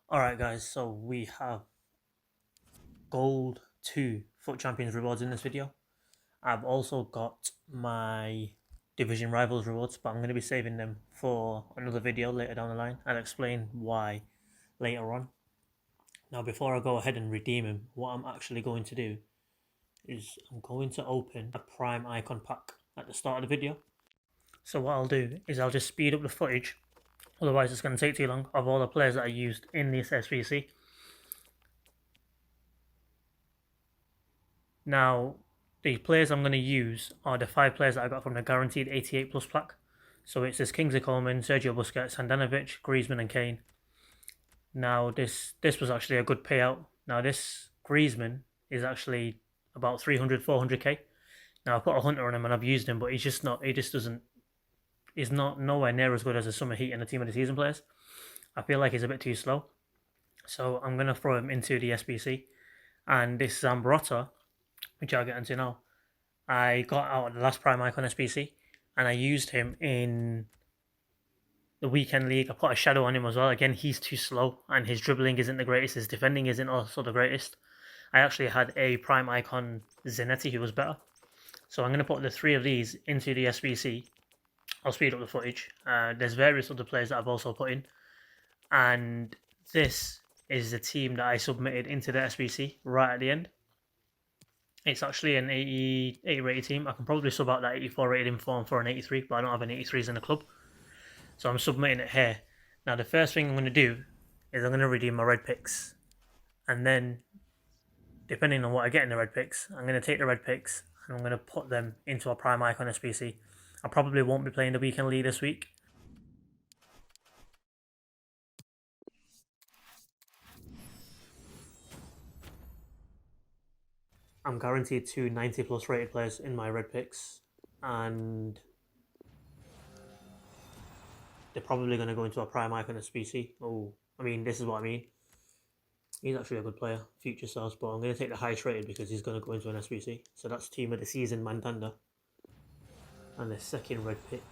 Alright guys, so we have gold 2 FUT Champions rewards in this video. I've also got my Division Rivals rewards, but I'm going to be saving them for another video later down the line. I'll explain why later on. Now before I go ahead and redeem him, what I'm actually going to do is I'm going to open a Prime Icon pack at the start of the video. So what I'll do is I'll just speed up the footage, otherwise it's going to take too long, of all the players that I used in this SBC. Now, the players I'm going to use are the 5 players that I got from the guaranteed 88 plus pack. So it's this Kingsley Coman, Sergio Busquets, Handanovic, Griezmann and Kane. Now, this was actually a good payout. Now, this Griezmann is actually about 300, 400k. Now, I put a hunter on him and I've used him, but he's not nowhere near as good as the Summer Heat and the Team of the Season players. I feel like he's a bit too slow. So I'm going to throw him into the SBC. And this Zambrota, which I'll get into now, I got out of the last Prime Icon SBC and I used him in the weekend league. I put a shadow on him as well. Again, he's too slow and his dribbling isn't the greatest. His defending isn't also the greatest. I actually had a Prime Icon Zanetti who was better. So I'm going to put the 3 of these into the SBC. I'll speed up the footage. There's various other players that I've also put in. And this is the team that I submitted into the SBC right at the end. It's actually an 80 rated team. I can probably sub out that 84 rated inform for an 83, but I don't have any 83s in the club. So I'm submitting it here. Now the first thing I'm going to do is I'm going to redeem my red picks. And then, depending on what I get in the red picks, I'm going to take the red picks and I'm going to put them into a Prime Icon SBC. I probably won't be playing the weekend league this week. I'm guaranteed 2 90 plus rated players in my red picks, and they're probably going to go into a Prime Icon SBC. Oh, I mean, this is what I mean. He's actually a good player, future stars, but I'm going to take the highest rated because he's going to go into an SBC. So that's Team of the Season Mantanda. And the second red pick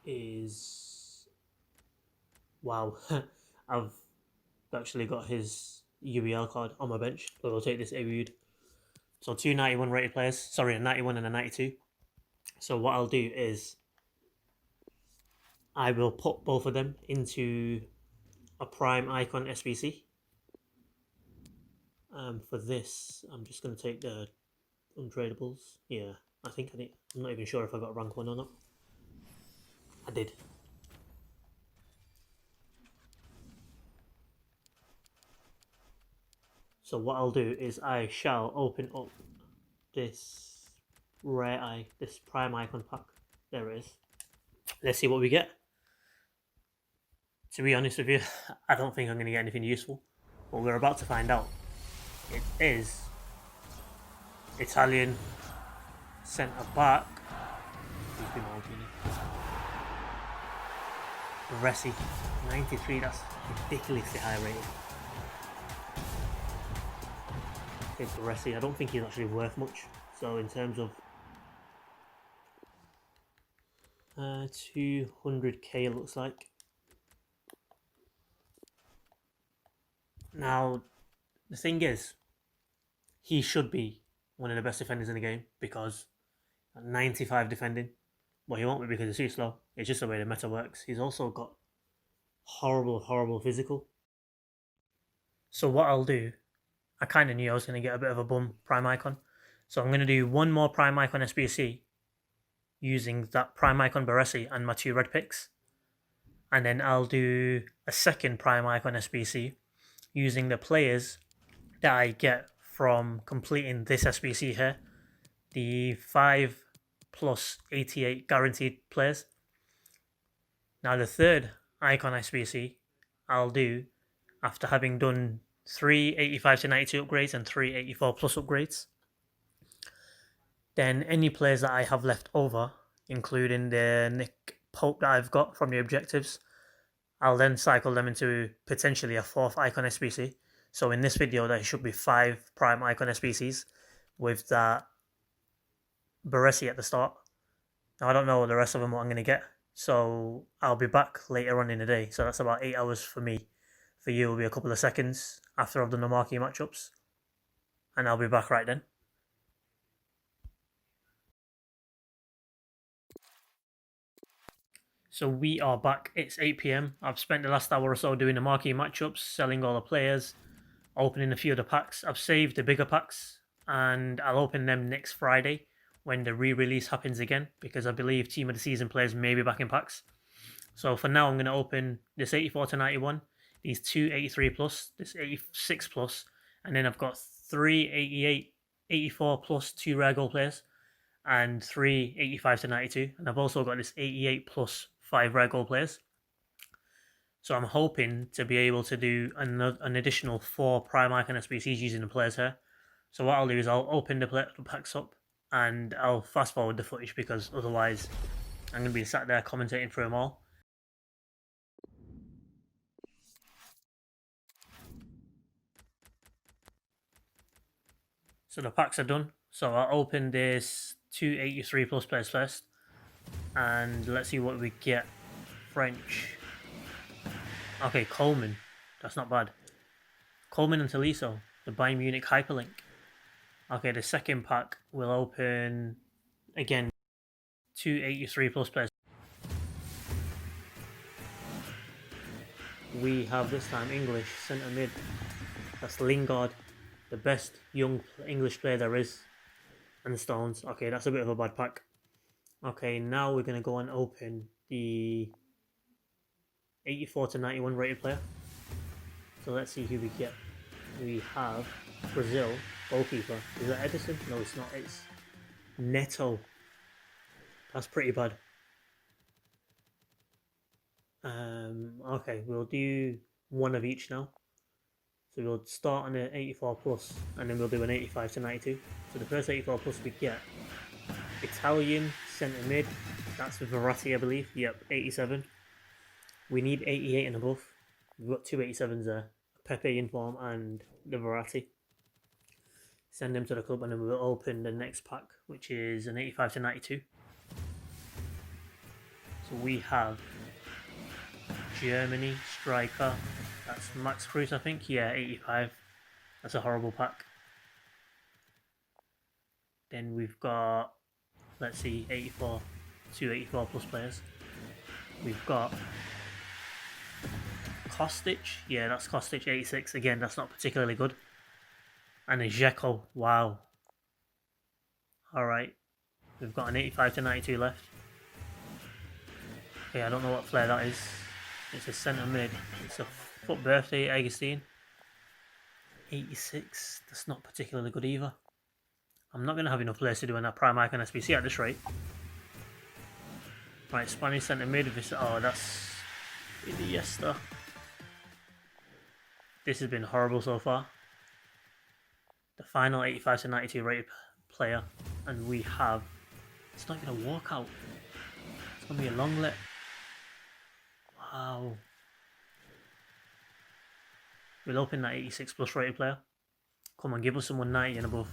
is... Wow, I've actually got his UEL card on my bench, but we'll take this Awood. So 2 91 rated players, sorry, a 91 and a 92. So what I'll do is I will put both of them into a Prime Icon SBC. For this, I'm just going to take the untradables. Yeah, I think I did. I'm not even sure if I got rank 1 or not. I did. So what I'll do is I shall open up this this Prime Icon pack. There it is. Let's see what we get. To be honest with you, I don't think I'm going to get anything useful. But we're about to find out. It is Italian centre back. Verrati, 93. That's ridiculously high rated. Okay, Verrati. I don't think he's actually worth much. So in terms of 200k, it looks like. Now, the thing is, he should be one of the best defenders in the game because 95 defending. Well, he won't be because he's too slow. It's just the way the meta works. He's also got horrible physical. So what I'll do, I kind of knew I was going to get a bit of a bum Prime Icon. So I'm going to do one more Prime Icon SBC using that Prime Icon Verrati and my 2 red picks. And then I'll do a second Prime Icon SBC using the players that I get from completing this SBC here. The 5 plus 88 guaranteed players. Now the third Icon SBC I'll do after having done 3 85 to 92 upgrades and 3 84 plus upgrades. Then any players that I have left over, including the Nick Pope that I've got from the objectives, I'll then cycle them into potentially a 4th Icon SBC. So in this video, there should be 5 Prime Icon SBCs with that Verrati at the start. Now I don't know the rest of them what I'm going to get. So I'll be back later on in the day. So that's about 8 hours for me For you, it'll be a couple of seconds after I've done the marquee matchups. And I'll be back right then. So we are back. It's 8 PM. I've spent the last hour or so doing the marquee matchups, selling all the players, opening a few of the packs. I've saved the bigger packs, and I'll open them next Friday when the re-release happens again, because I believe Team of the Season players may be back in packs. So for now, I'm going to open this 84 to 91, these two 83 plus, this 86 plus, and then I've got 3 88, 84 plus 2 rare gold players, and 3 85 to 92, and I've also got this 88 plus 5 rare gold players. So I'm hoping to be able to do an additional 4 prime icon SBCs using the players here. So what I'll do is I'll open the packs up and I'll fast forward the footage, because otherwise I'm going to be sat there commentating through them all. So the packs are done. So I'll open this 283 plus players first. And let's see what we get. French. Okay, Coman. That's not bad. Coman and Tolisso. The Bayern Munich hyperlink. Okay, the second pack will open again 283 plus players. We have this time English centre mid. That's Lingard, the best young English player there is. And the Stones. Okay, that's a bit of a bad pack. Okay, now we're going to go and open the 84 to 91 rated player. So let's see who we get. We have Brazil, goalkeeper. Is that Ederson? No, it's not. It's Neto. That's pretty bad. Okay, we'll do one of each now. So we'll start on an 84 plus, and then we'll do an 85 to 92. So the first 84 plus we get Italian centre mid. That's Verrati, I believe. Yep, 87. We need 88 and above. We've got two 87s there. Pepe in form and the Verrati. Send them to the club, and then we'll open the next pack, which is an 85 to 92. So we have Germany striker. That's Max Kruse, I think. Yeah, 85. That's a horrible pack. Then we've got, let's see, 84. 284 plus players. We've got Kostic. Yeah, that's Kostic, 86. Again, that's not particularly good. And a Dzeko. Wow. Alright. We've got an 85 to 92 left. Okay, I don't know what player that is. It's a centre mid. It's a foot birthday, Eggestein. 86. That's not particularly good either. I'm not going to have enough players to do in that prime icon SBC at this rate. Right, Spanish centre mid. Oh, that's Iniesta. This has been horrible so far. The final 85 to 92 rated player. And we have... It's not going to walk out. It's going to be a Lenglet. Wow. We'll open that 86 plus rated player. Come on, give us someone 90 and above.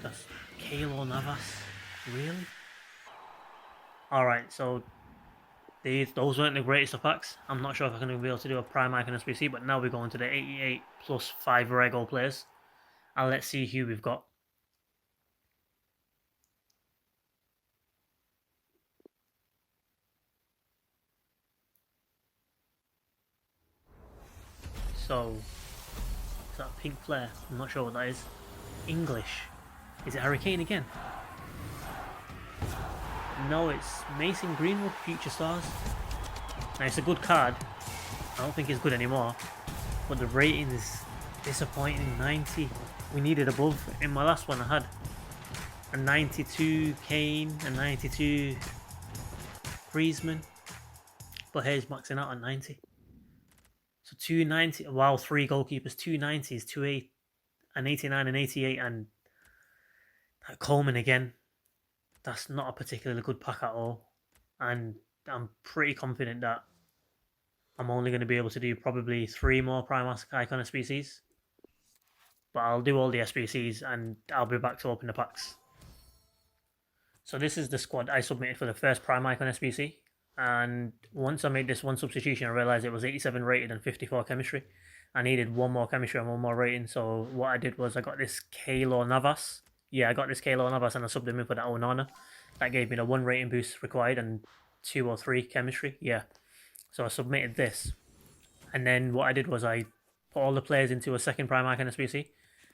That's Navas. Really? Alright, so those weren't the greatest of packs. I'm not sure if I'm going to be able to do a prime icon SBC, but now we're going to the 88 plus 5 rare gold players. And let's see who we've got. So, is that a pink flare? I'm not sure what that is. English. Is it Hurricane again? No, it's Mason Greenwood, Future Stars. Now, it's a good card. I don't think it's good anymore. But the rating is disappointing. 90. We needed above. In my last one, I had a 92 Kane, a 92 Griezmann. But here's maxing out at 90. So 290. Wow, 3 goalkeepers, 290s, 28, an 89 and 88, and that Coman again. That's not a particularly good pack at all. And I'm pretty confident that I'm only going to be able to do probably 3 more Prime Icon SBCs. But I'll do all the SBCs and I'll be back to open the packs. So this is the squad I submitted for the first Prime Icon SBC. And once I made this one substitution, I realised it was 87 rated and 54 chemistry. I needed one more chemistry and one more rating. So what I did was I got this Keylor Navas. Yeah, I got this Keylor Navas and I subbed him in for that Onana. That gave me the 1 rating boost required and 2 or 3 chemistry. Yeah. So I submitted this. And then what I did was I put all the players into a second prime icon SBC.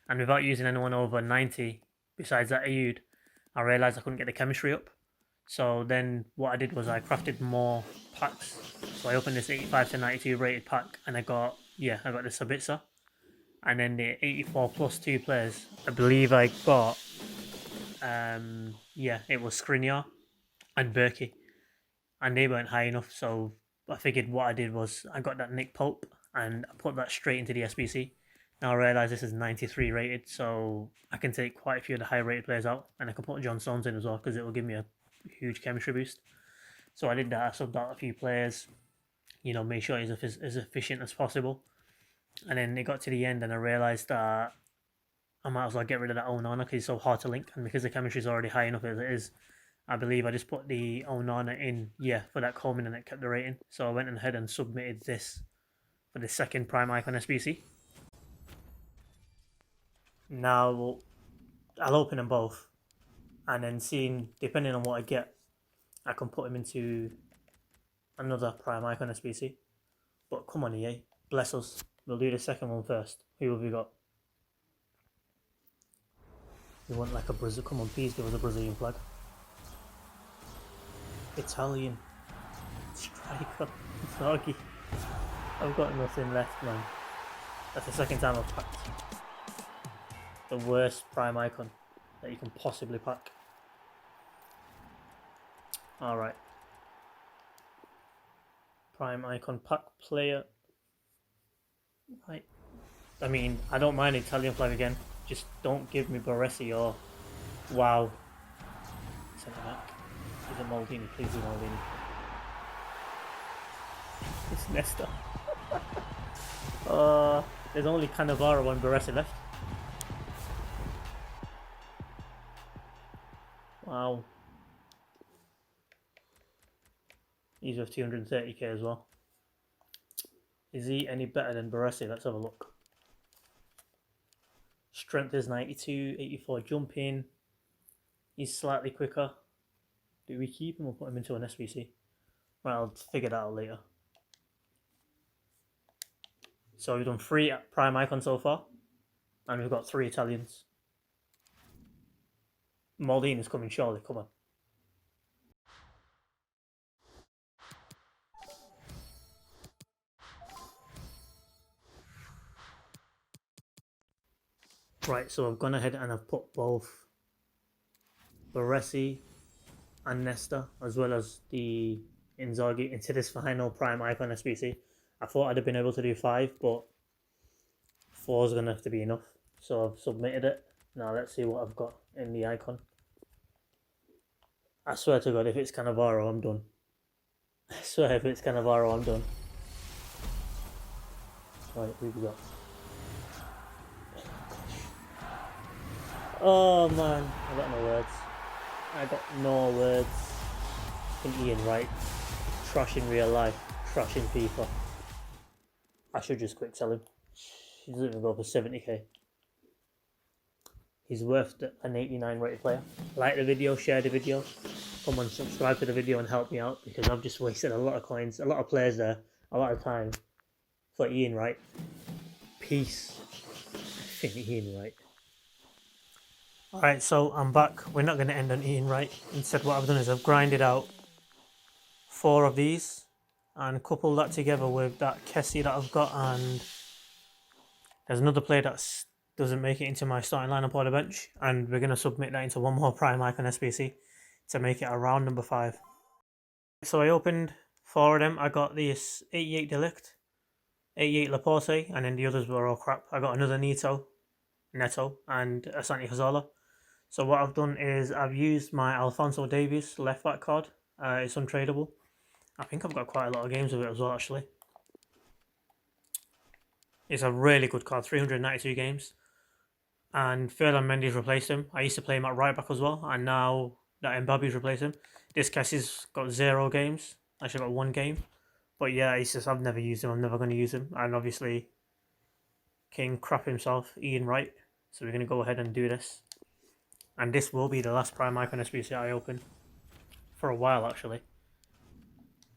And without using anyone over 90, besides that Ayud, I realised I couldn't get the chemistry up. So then what I did was I crafted more packs. So I opened this 85 to 92 rated pack and I got the Sabitzer. And then the 84 plus 2 players, I believe I got, it was Skriniar and Burki. And they weren't high enough, so I figured what I did was I got that Nick Pope and I put that straight into the SBC. Now I realise this is 93 rated, so I can take quite a few of the high rated players out and I can put John Stones in as well because it will give me a huge chemistry boost. So I did that. I subbed out a few players, made sure he's as efficient as possible. And then it got to the end and I realised that I might as well get rid of that Onana because he's so hard to link, and because the chemistry is already high enough as it is, I believe I just put the Onana in, for that Coman, and it kept the rating. So I went ahead and submitted this for the second prime icon SBC. Now I'll open them both, and then depending on what I get, I can put him into another prime icon SBC. But come on, EA, bless us. We'll do the second one first. Who have we got? We want like a Brazil. Come on, please give us a Brazilian flag. Italian striker. Inzaghi. I've got nothing left, man. That's the second time I've packed the worst prime icon that you can possibly pack. Alright. Prime icon pack player. Right. I mean, I don't mind Italian flag again. Just don't give me Verrati or wow. Centre back. Is it Maldini? Please do Maldini. It's Nesta. There's only Cannavaro and Verrati left. Wow. He's worth 230k as well. Is he any better than Verrati? Let's have a look. Strength is 92, 84 jumping. He's slightly quicker. Do we keep him or put him into an SBC? Right, I'll figure that out later. So we've done 3 prime icons so far, and we've got 3 Italians. Maldini's coming surely, come on. Right, so I've gone ahead and I've put both Verrati and Nesta, as well as the Inzaghi, into this final prime icon SBC. I thought I'd have been able to do 5, but 4 is going to have to be enough. So I've submitted it. Now let's see what I've got in the icon. I swear to God, if it's Cannavaro, I'm done. I swear if it's Cannavaro, I'm done. Right, who we got? Oh man, I got no words. I got no words. In Ian Wright. Trash in real life. Trash in FIFA. I should just quick sell him. He doesn't even go for 70k. He's worth an 89 rated player. Like the video, share the video. Come on, subscribe to the video and help me out, because I've just wasted a lot of coins, a lot of players there, a lot of time for Ian Wright. Peace. Ian Wright. Alright, so I'm back. We're not going to end on Ian Wright. Instead, what I've done is I've grinded out 4 of these and coupled that together with that Kessie that I've got, and there's another player that doesn't make it into my starting lineup or the bench, and we're going to submit that into one more prime icon SBC to make it around number 5. So I opened 4 of them. I got this 88 Ligt, 88 Laporte, and then the others were all crap. I got another Neto, and a Cazorla. So what I've done is I've used my Alphonso Davies left back card. It's untradeable. I think I've got quite a lot of games with it as well, actually. It's a really good card, 392 games. And Ferland Mendy's replaced him. I used to play him at right back as well, and now that Mbappe's replaced him, this Kessie's got 0 games. Actually, about one game. But yeah, it's just I've never used him. I'm never going to use him. And obviously, King crap himself, Ian Wright. So we're going to go ahead and do this. And this will be the last Prime Icon SBC I open. For a while, actually.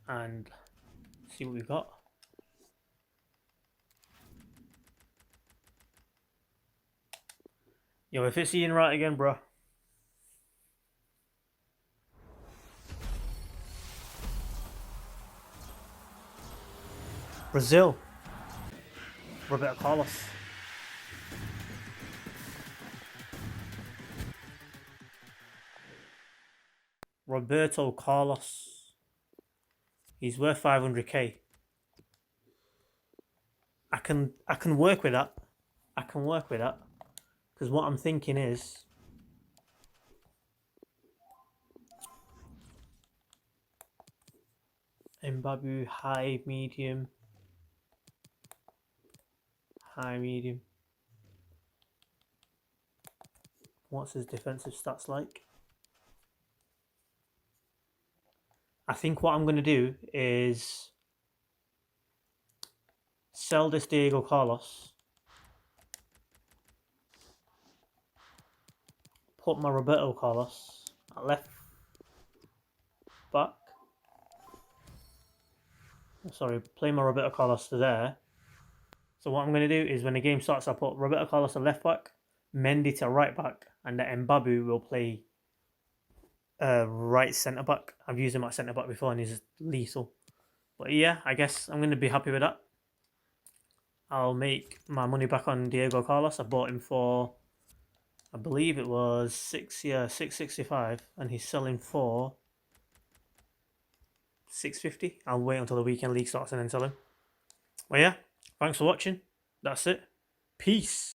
And see what we've got. Yo, if it's Ian Wright again, bro. Brazil. Roberto Carlos. Roberto Carlos. He's worth 500k. I can work with that. I can work with that. Because what I'm thinking is Mbabu high, medium. High, medium. What's his defensive stats like? I think what I'm going to do is sell this Diego Carlos. Put my Roberto Carlos at left back. Sorry, play my Roberto Carlos to there. So what I'm going to do is when the game starts, I put Roberto Carlos at left back, Mendy to right back, and then Mbabu will play right centre back. I've used him at centre back before and he's lethal. But yeah, I guess I'm going to be happy with that. I'll make my money back on Diego Carlos. I bought him for, I believe it was 665, and he's selling for 650. I'll wait until the weekend league starts and then sell him. Well, yeah, thanks for watching. That's it. Peace.